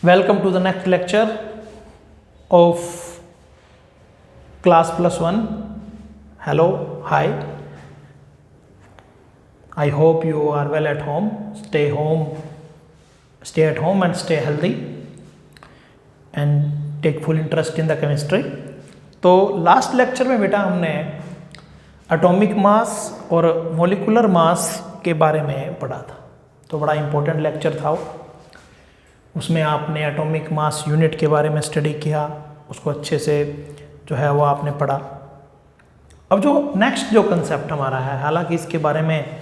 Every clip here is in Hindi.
Welcome to the next lecture of class plus 1. Hello, hi. I hope you are well at home. Stay at home and stay healthy and take full interest in the chemistry. तो लास्ट लेक्चर में बेटा हमने एटॉमिक मास और मॉलिक्यूलर मास के बारे में पढ़ा था, तो बड़ा इम्पोर्टेंट लेक्चर था वो। उसमें आपने एटॉमिक मास यूनिट के बारे में स्टडी किया, उसको अच्छे से जो है वो आपने पढ़ा। अब जो नेक्स्ट जो कंसेप्ट हमारा है, हालांकि इसके बारे में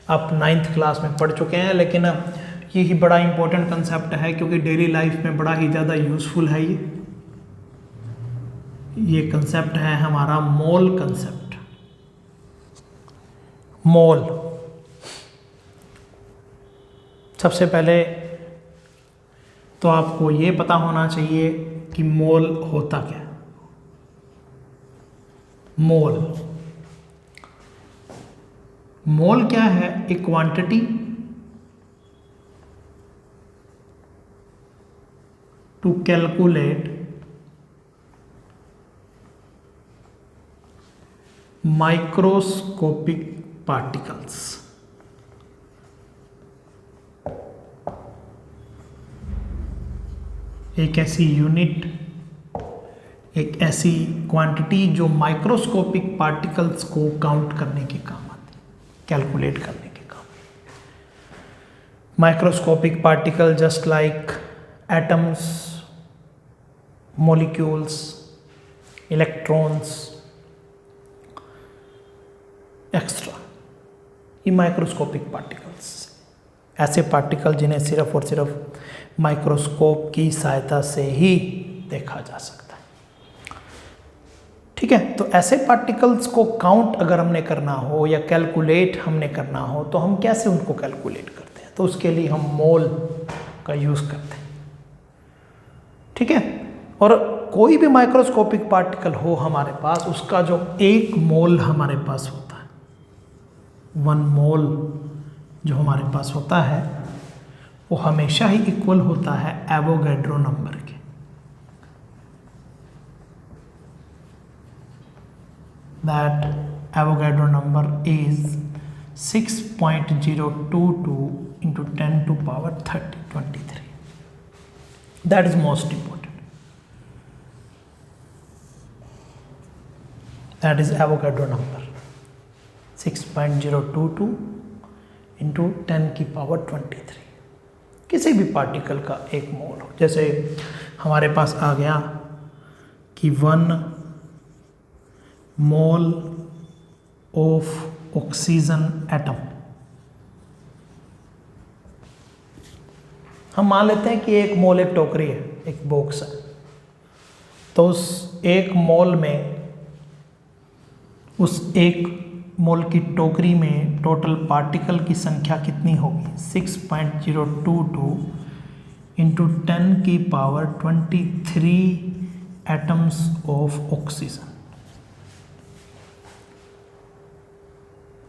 आप 9th क्लास में पढ़ चुके हैं, लेकिन ये ही बड़ा इम्पोर्टेंट कंसेप्ट है क्योंकि डेली लाइफ में बड़ा ही ज़्यादा यूज़फुल है। ये कंसेप्ट है हमारा मोल कंसेप्ट। मोल, सबसे पहले तो आपको ये पता होना चाहिए कि मोल होता क्या है। मोल क्या है? एक quantity to calculate microscopic particles. एक ऐसी यूनिट, एक ऐसी क्वांटिटी जो माइक्रोस्कोपिक पार्टिकल्स को काउंट करने के काम आती, कैलकुलेट करने के काम। Microscopic particle just like atoms, molecules, electrons extra, ये माइक्रोस्कोपिक पार्टिकल्स, ऐसे पार्टिकल जिन्हें सिर्फ और सिर्फ माइक्रोस्कोप की सहायता से ही देखा जा सकता है। ठीक है, तो ऐसे पार्टिकल्स को काउंट अगर हमने करना हो या कैलकुलेट हमने करना हो तो हम कैसे उनको कैलकुलेट करते हैं? तो उसके लिए हम मोल का यूज़ करते हैं। ठीक है, और कोई भी माइक्रोस्कोपिक पार्टिकल हो हमारे पास, उसका जो एक मोल हमारे पास होता है, 1 मोल जो हमारे पास होता है, वो हमेशा ही इक्वल होता है एवोगैड्रो नंबर के। That Avogadro number is 6.022 into 10 to power 23। That is most important. That is Avogadro number 6.022 into 10 की पावर 23। किसी भी पार्टिकल का एक मोल हो, जैसे हमारे पास आ गया कि 1 मोल ऑफ ऑक्सीजन एटम। हम मान लेते हैं कि एक मोल एक टोकरी है, एक बॉक्स है, तो उस एक मोल में, उस एक मोल की टोकरी में टोटल पार्टिकल की संख्या कितनी होगी? 6.022 इंटू 10 की पावर 23 एटम्स ऑफ ऑक्सीजन।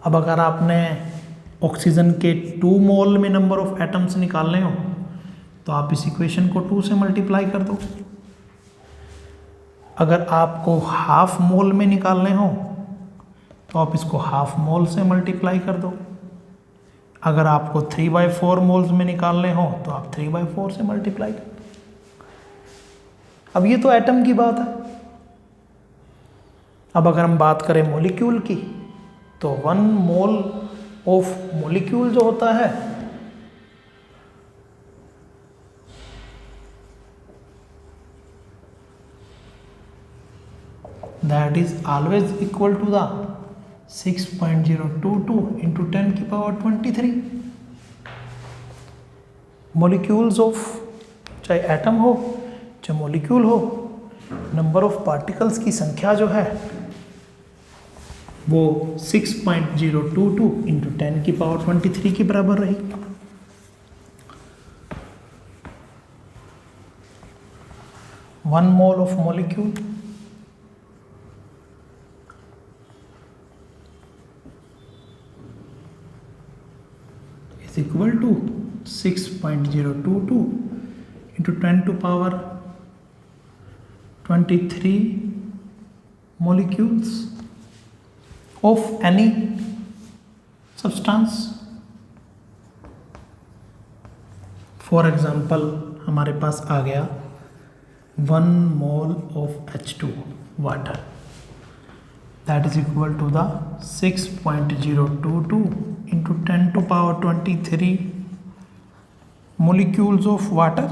अब अगर आपने ऑक्सीजन के 2 मोल में नंबर ऑफ एटम्स निकालने हो तो आप इस इक्वेशन को 2 से मल्टीप्लाई कर दो। अगर आपको हाफ मोल में निकालने हो तो आप इसको हाफ मोल से मल्टीप्लाई कर दो। अगर आपको 3/4 मोल्स में निकालने हो तो आप 3/4 से मल्टीप्लाई कर दो। अब ये तो एटम की बात है। अब अगर हम बात करें मॉलिक्यूल की, तो 1 मोल ऑफ मॉलिक्यूल जो होता है, that is always equal to the 6.022 into 10 की पावर 23। मॉलिक्यूल्स ऑफ, चाहे एटम हो चाहे मॉलिक्यूल हो, नंबर ऑफ पार्टिकल्स की संख्या जो है वो 6.022 इंटू 10 की पावर 23 के बराबर रही। One mole of molecule equal to 6.022 into 10 to power 23 molecules of any substance. For example हमारे पास आ गया 1 mole of H2 water, that is equal to the 6.022 into 10 to power 23 molecules of water.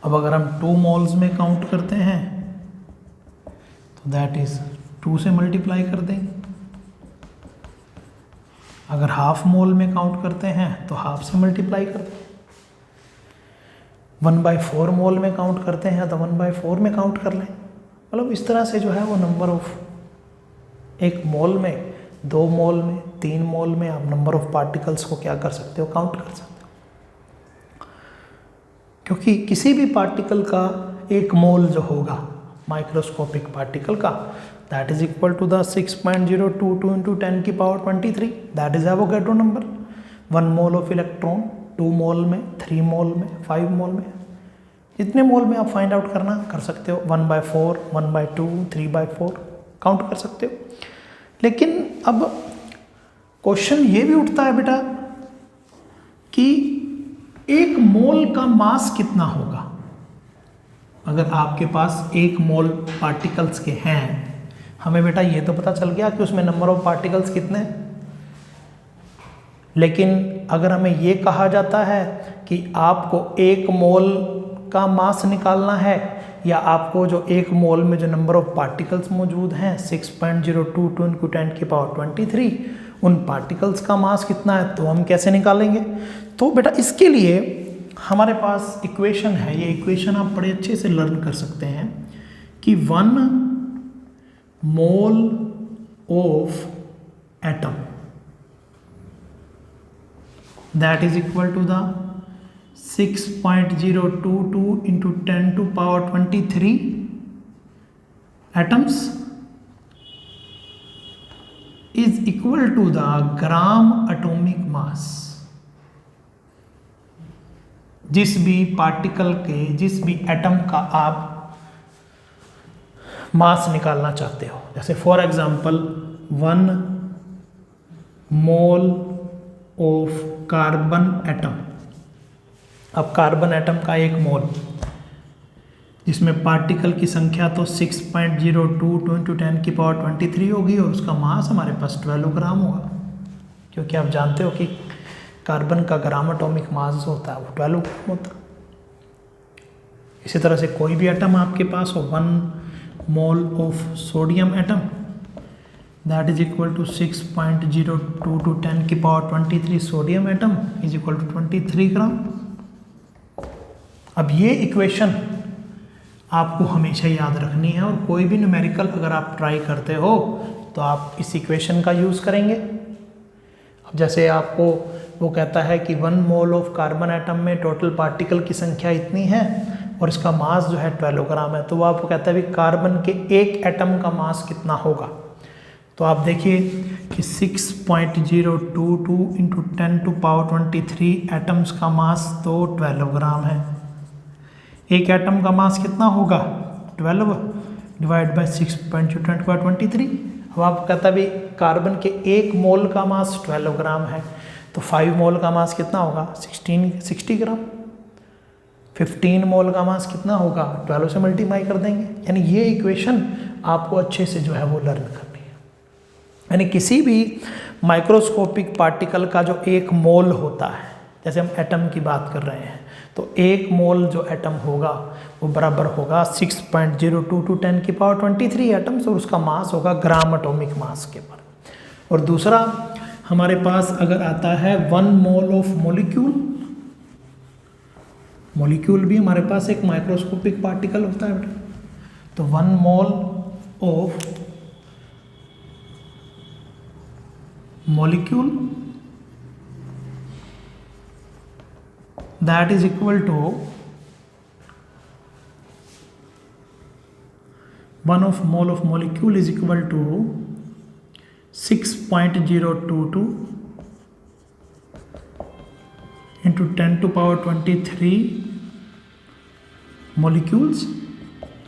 अब अगर हम 2 moles में काउंट करते हैं तो दैट इज 2 से मल्टीप्लाई कर देंगे। अगर हाफ मोल में काउंट करते हैं तो हाफ से मल्टीप्लाई कर दें। 1/4 मोल में काउंट करते हैं तो 1/4 में काउंट कर लें। मतलब इस तरह से जो है वो नंबर ऑफ एक मोल में, 2 मोल में, 3 मोल में आप नंबर ऑफ पार्टिकल्स को क्या कर सकते हो, काउंट कर सकते हो। क्योंकि किसी भी पार्टिकल का एक मोल जो होगा माइक्रोस्कोपिक पार्टिकल का, that is equal to the 6.022 into 10 की power 23, that is Avogadro number. 1 mole of electron 2 मोल में, 3 मोल में, 5 मोल में, जितने मोल में आप फाइंड आउट करना कर सकते हो। 1/4, 1/2, 3/4 काउंट कर सकते हो। लेकिन अब क्वेश्चन ये भी उठता है बेटा कि 1 मोल का मास कितना होगा। अगर आपके पास 1 मोल पार्टिकल्स के हैं, हमें बेटा ये तो पता चल गया कि उसमें नंबर ऑफ पार्टिकल्स कितने हैं, लेकिन अगर हमें ये कहा जाता है कि आपको 1 मोल का मास निकालना है, या आपको जो 1 मोल में जो नंबर ऑफ पार्टिकल्स मौजूद हैं 6.022 into 10 की पावर 23, उन पार्टिकल्स का मास कितना है, तो हम कैसे निकालेंगे। तो बेटा इसके लिए हमारे पास इक्वेशन है, ये इक्वेशन आप बड़े अच्छे से लर्न कर सकते हैं कि 1 mole of atom that is equal to the 6.022 into 10 to power 23 atoms is equal to the gram atomic mass. जिस भी पार्टिकल के, जिस भी एटम का आप मास निकालना चाहते हो, जैसे for example 1 mole of carbon atom. अब कार्बन एटम का 1 मोल, जिसमें पार्टिकल की संख्या तो 6.022 into 10 की पावर 23 होगी, और उसका मास हमारे पास 12 ग्राम होगा। क्योंकि आप जानते हो कि कार्बन का ग्राम एटॉमिक मास जो होता है वो 12 ग्राम होता है। इसी तरह से कोई भी एटम आपके पास हो, 1 mole of sodium atom that is equal to 6.022 to 10 की power 23 sodium atom is equal to 23 gram. अब ये इक्वेशन आपको हमेशा याद रखनी है, और कोई भी न्यूमेरिकल अगर आप ट्राई करते हो तो आप इस इक्वेशन का यूज़ करेंगे। अब जैसे आपको वो कहता है कि 1 मोल ऑफ कार्बन एटम में टोटल पार्टिकल की संख्या इतनी है और इसका मास जो है 12 ग्राम है, तो वो आपको कहता है कि कार्बन के 1 एटम का मास कितना होगा। तो आप देखिए कि 6.022 into 10 to power 23 एटम्स का मास तो 12 ग्राम है। एक एटम का मास कितना होगा, 12 डिवाइड बाई 6.1023। अब आप कहता भी कार्बन के 1 मोल का मास 12 ग्राम है, तो 5 मोल का मास कितना होगा, 60 ग्राम। 15 मोल का मास कितना होगा, 12 से मल्टीप्लाई कर देंगे। यानी ये इक्वेशन आपको अच्छे से जो है वो लर्न करनी है। यानी किसी भी माइक्रोस्कोपिक पार्टिकल का जो 1 मोल होता है, जैसे हम एटम की बात कर रहे हैं, तो 1 मोल जो एटम होगा वो बराबर होगा 6.022 to 10 की पावर 23 एटम्स, और उसका मास होगा ग्राम एटॉमिक मास के पर। और दूसरा हमारे पास अगर आता है 1 मोल ऑफ मॉलिक्यूल, मॉलिक्यूल भी हमारे पास एक माइक्रोस्कोपिक पार्टिकल होता है बेटा, तो 1 mole of molecule that is equal to 1 of mole of molecule is equal to 6.022 into 10 to power 23 molecules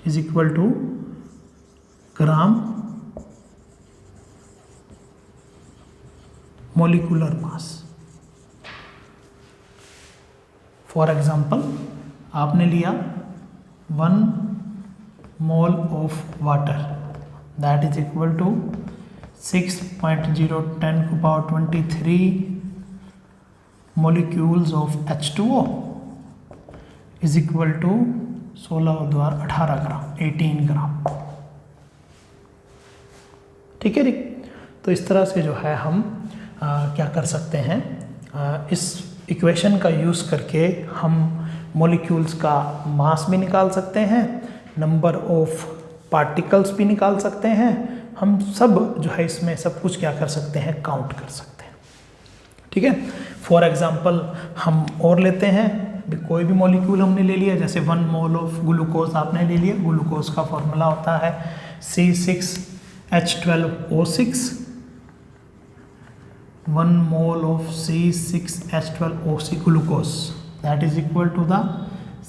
is equal to gram molecular mass. For example आपने लिया 1 mole of water that is equal to 6.010 to power 23 molecules of H2O is equal to 16 और 2 18 ग्राम 18 ग्राम. ठीक है जी. तो इस तरह से जो है हम क्या कर सकते हैं, इस इक्वेशन का यूज़ करके हम मॉलिक्यूल्स का मास भी निकाल सकते हैं, नंबर ऑफ पार्टिकल्स भी निकाल सकते हैं. हम सब जो है इसमें सब कुछ क्या कर सकते हैं, काउंट कर सकते हैं. ठीक है. फॉर एग्जांपल हम और लेते हैं, कोई भी मॉलिक्यूल हमने ले लिया, जैसे 1 मोल ऑफ ग्लूकोज आपने ले लिया. ग्लूकोज का फॉर्मूला होता है C6H12O6. 1 mole of C6H12O6 glucose that is equal to the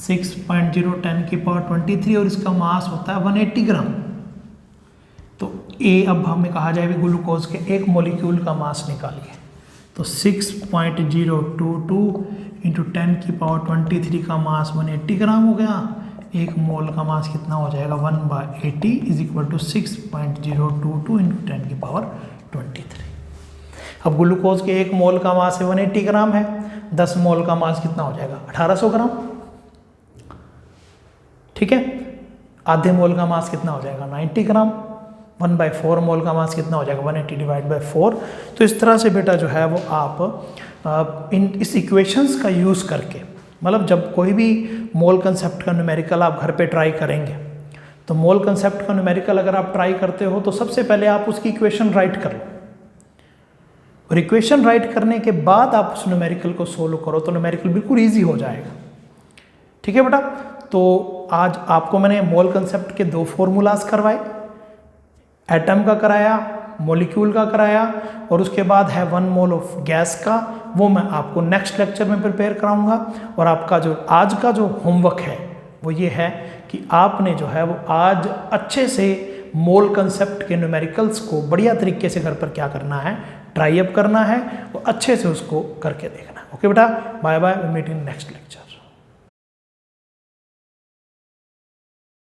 6.010 की पावर 23 और इसका मास होता है 180 ग्राम. तो ए अब हमें कहा जाए भी ग्लूकोज के एक मॉलिक्यूल का मास निकालिए. तो 6.022 इंटू 10 की पावर 23 का मास 180 ग्राम हो गया. एक मोल का मास कितना हो जाएगा, 1/80 इज इक्वल टू 6.022 इंटू 10 की पावर 23. अब ग्लूकोज के एक मोल का मास है 180 ग्राम है, 10 मोल का मास कितना हो जाएगा, 1800 ग्राम. ठीक है. आधे मोल का मास कितना हो जाएगा, 90 ग्राम. 1/4 मोल का मास कितना हो जाएगा, 180 डिवाइड बाई 4. तो इस तरह से बेटा जो है वो आप इस इक्वेशंस का यूज़ करके, मतलब जब कोई भी मोल कंसेप्ट का न्यूमेरिकल आप घर पे ट्राई करेंगे, तो मोल कंसेप्ट का न्यूमेरिकल अगर आप ट्राई करते हो तो सबसे पहले आप उसकी इक्वेशन राइट कर लो, और इक्वेशन राइट करने के बाद आप उस न्यूमेरिकल को सोल्व करो तो न्यूमेरिकल बिल्कुल ईजी हो जाएगा. ठीक है बेटा. तो आज आपको मैंने मोल कंसेप्ट के 2 फॉर्मूलाज करवाए, एटम का कराया, मॉलिक्यूल का कराया, और उसके बाद है 1 मोल ऑफ गैस का. वो मैं आपको नेक्स्ट लेक्चर में प्रिपेयर कराऊंगा. और आपका जो आज का जो होमवर्क है वो ये है कि आपने जो है वो आज अच्छे से मोल कंसेप्ट के न्यूमेरिकल्स को बढ़िया तरीके से घर पर क्या करना है, ट्राई अप करना है, और अच्छे से उसको करके देखना है. ओके बेटा, bye bye, we meet in next lecture.